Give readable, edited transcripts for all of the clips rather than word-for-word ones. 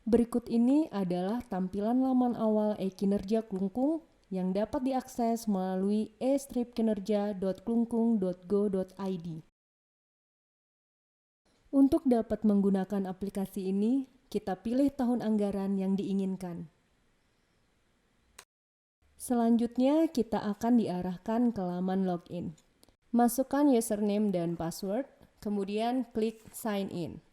Berikut ini adalah tampilan laman awal e-kinerja Klungkung yang dapat diakses melalui e-kinerja.klungkung.go.id. Untuk dapat menggunakan aplikasi ini, kita pilih tahun anggaran yang diinginkan. Selanjutnya, kita akan diarahkan ke laman login. Masukkan username dan password, kemudian klik sign in.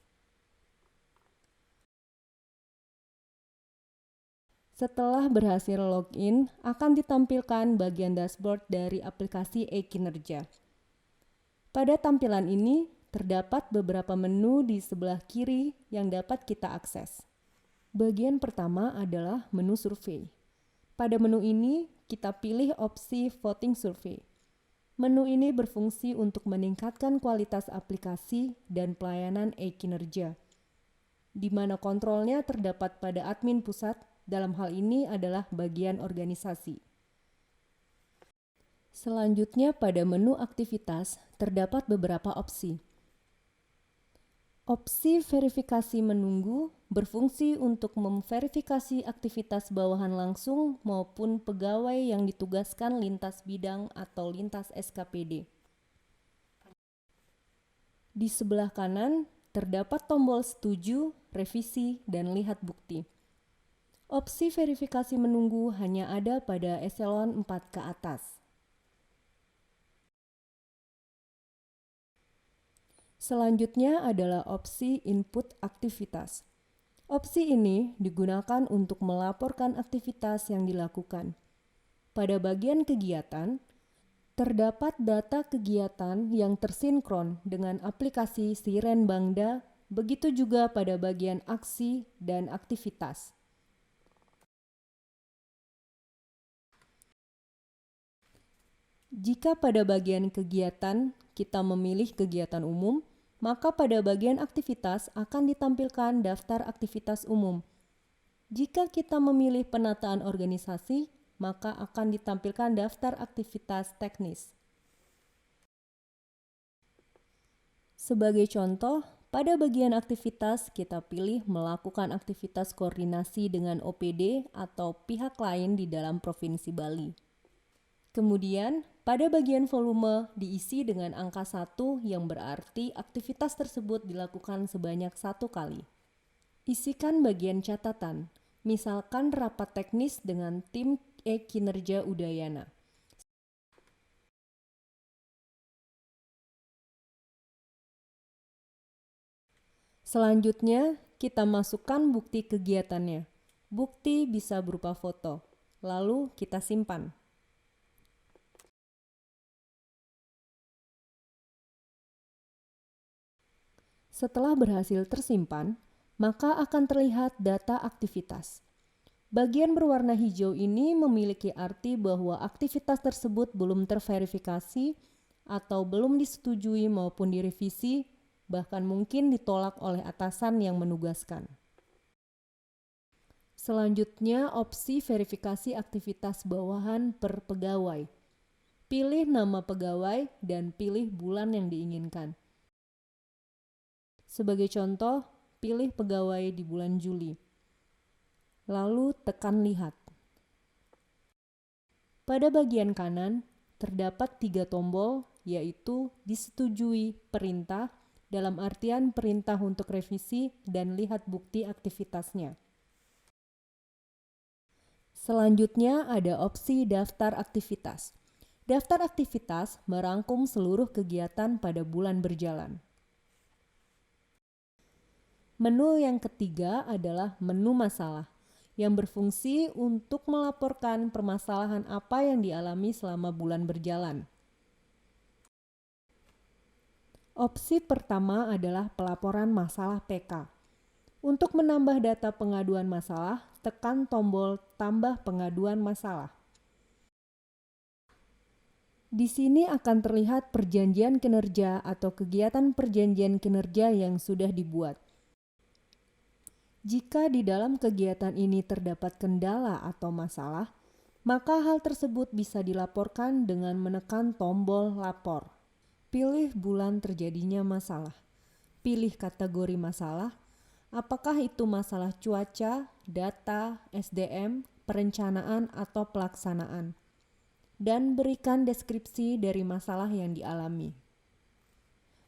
Setelah berhasil login, akan ditampilkan bagian dashboard dari aplikasi e-kinerja. Pada tampilan ini, terdapat beberapa menu di sebelah kiri yang dapat kita akses. Bagian pertama adalah menu survei. Pada menu ini, kita pilih opsi voting survey. Menu ini berfungsi untuk meningkatkan kualitas aplikasi dan pelayanan e-kinerja, di mana kontrolnya terdapat pada admin pusat. Dalam hal ini adalah bagian organisasi. Selanjutnya pada menu aktivitas terdapat beberapa opsi. Opsi verifikasi menunggu berfungsi untuk memverifikasi aktivitas bawahan langsung maupun pegawai yang ditugaskan lintas bidang atau lintas SKPD. Di sebelah kanan terdapat tombol setuju, revisi, dan lihat bukti. Opsi verifikasi menunggu hanya ada pada eselon 4 ke atas. Selanjutnya adalah opsi input aktivitas. Opsi ini digunakan untuk melaporkan aktivitas yang dilakukan. Pada bagian kegiatan, terdapat data kegiatan yang tersinkron dengan aplikasi Siren Bangda, begitu juga pada bagian aksi dan aktivitas. Jika pada bagian kegiatan kita memilih kegiatan umum, maka pada bagian aktivitas akan ditampilkan daftar aktivitas umum. Jika kita memilih penataan organisasi, maka akan ditampilkan daftar aktivitas teknis. Sebagai contoh, pada bagian aktivitas kita pilih melakukan aktivitas koordinasi dengan OPD atau pihak lain di dalam Provinsi Bali. Kemudian, pada bagian volume diisi dengan angka 1 yang berarti aktivitas tersebut dilakukan sebanyak 1 kali. Isikan bagian catatan, misalkan rapat teknis dengan tim e-kinerja Udayana. Selanjutnya, kita masukkan bukti kegiatannya. Bukti bisa berupa foto, lalu kita simpan. Setelah berhasil tersimpan, maka akan terlihat data aktivitas. Bagian berwarna hijau ini memiliki arti bahwa aktivitas tersebut belum terverifikasi atau belum disetujui maupun direvisi, bahkan mungkin ditolak oleh atasan yang menugaskan. Selanjutnya, opsi verifikasi aktivitas bawahan per pegawai. Pilih nama pegawai dan pilih bulan yang diinginkan. Sebagai contoh, pilih pegawai di bulan Juli. Lalu tekan lihat. Pada bagian kanan, terdapat 3 tombol, yaitu disetujui perintah, dalam artian perintah untuk revisi dan lihat bukti aktivitasnya. Selanjutnya ada opsi daftar aktivitas. Daftar aktivitas merangkum seluruh kegiatan pada bulan berjalan. Menu yang ketiga adalah menu masalah, yang berfungsi untuk melaporkan permasalahan apa yang dialami selama bulan berjalan. Opsi pertama adalah pelaporan masalah PK. Untuk menambah data pengaduan masalah, tekan tombol tambah pengaduan masalah. Di sini akan terlihat perjanjian kinerja atau kegiatan perjanjian kinerja yang sudah dibuat. Jika di dalam kegiatan ini terdapat kendala atau masalah, maka hal tersebut bisa dilaporkan dengan menekan tombol lapor. Pilih bulan terjadinya masalah. Pilih kategori masalah, apakah itu masalah cuaca, data, SDM, perencanaan, atau pelaksanaan, dan berikan deskripsi dari masalah yang dialami.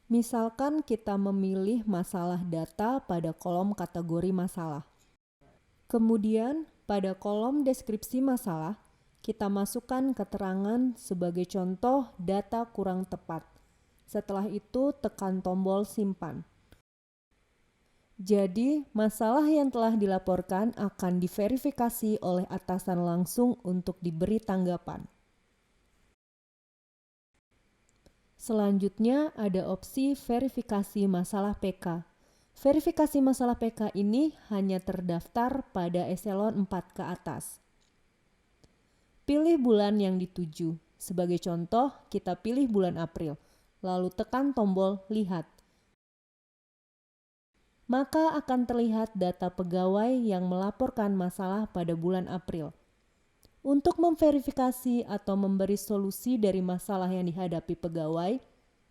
Misalkan kita memilih masalah data pada kolom kategori masalah. Kemudian, pada kolom deskripsi masalah, kita masukkan keterangan sebagai contoh data kurang tepat. Setelah itu, tekan tombol simpan. Jadi, masalah yang telah dilaporkan akan diverifikasi oleh atasan langsung untuk diberi tanggapan. Selanjutnya, ada opsi verifikasi masalah PK. Verifikasi masalah PK ini hanya terdaftar pada eselon 4 ke atas. Pilih bulan yang dituju. Sebagai contoh, kita pilih bulan April, lalu tekan tombol Lihat. Maka akan terlihat data pegawai yang melaporkan masalah pada bulan April. Untuk memverifikasi atau memberi solusi dari masalah yang dihadapi pegawai,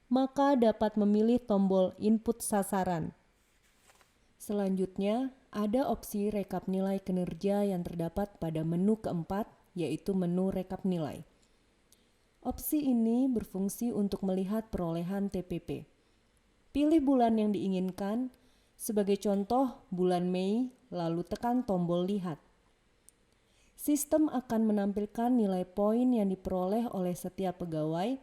maka dapat memilih tombol Input sasaran. Selanjutnya, ada opsi rekap nilai kinerja yang terdapat pada menu keempat, yaitu menu rekap nilai. Opsi ini berfungsi untuk melihat perolehan TPP. Pilih bulan yang diinginkan, sebagai contoh bulan Mei, lalu tekan tombol Lihat. Sistem akan menampilkan nilai poin yang diperoleh oleh setiap pegawai,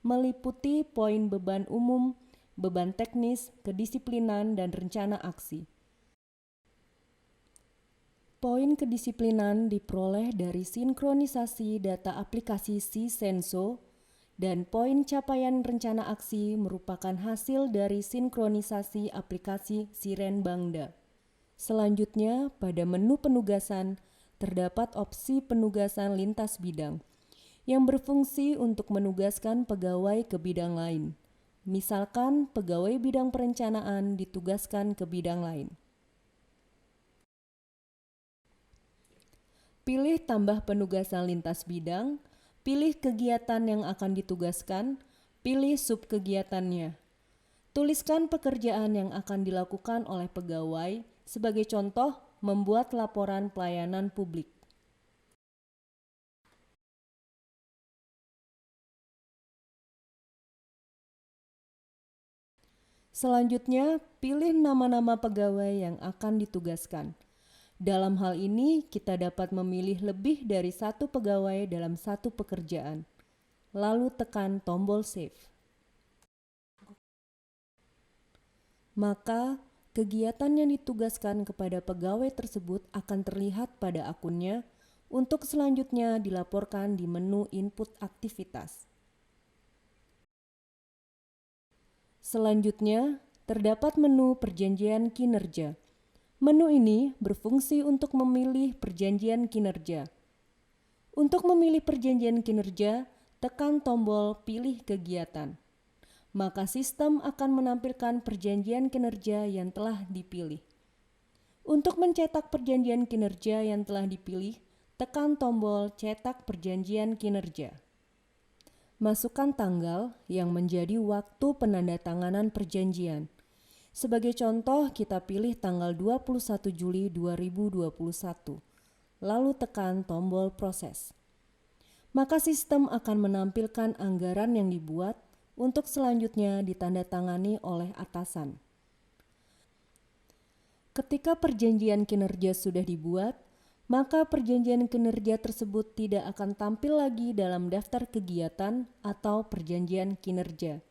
meliputi poin beban umum, beban teknis, kedisiplinan, dan rencana aksi. Poin kedisiplinan diperoleh dari sinkronisasi data aplikasi Sisenso, dan poin capaian rencana aksi merupakan hasil dari sinkronisasi aplikasi Siren Bangda. Selanjutnya, pada menu penugasan, terdapat opsi penugasan lintas bidang, yang berfungsi untuk menugaskan pegawai ke bidang lain. Misalkan, pegawai bidang perencanaan ditugaskan ke bidang lain. Pilih tambah penugasan lintas bidang, pilih kegiatan yang akan ditugaskan, pilih subkegiatannya. Tuliskan pekerjaan yang akan dilakukan oleh pegawai, sebagai contoh, membuat laporan pelayanan publik. Selanjutnya, pilih nama-nama pegawai yang akan ditugaskan. Dalam hal ini, kita dapat memilih lebih dari satu pegawai dalam satu pekerjaan. Lalu tekan tombol Save. Maka, kegiatan yang ditugaskan kepada pegawai tersebut akan terlihat pada akunnya untuk selanjutnya dilaporkan di menu Input Aktivitas. Selanjutnya, terdapat menu Perjanjian Kinerja. Menu ini berfungsi untuk memilih perjanjian kinerja. Untuk memilih perjanjian kinerja, tekan tombol Pilih Kegiatan. Maka sistem akan menampilkan perjanjian kinerja yang telah dipilih. Untuk mencetak perjanjian kinerja yang telah dipilih, tekan tombol Cetak Perjanjian Kinerja. Masukkan tanggal yang menjadi waktu penandatanganan perjanjian. Sebagai contoh, kita pilih tanggal 21 Juli 2021, lalu tekan tombol proses. Maka sistem akan menampilkan anggaran yang dibuat untuk selanjutnya ditandatangani oleh atasan. Ketika perjanjian kinerja sudah dibuat, maka perjanjian kinerja tersebut tidak akan tampil lagi dalam daftar kegiatan atau perjanjian kinerja.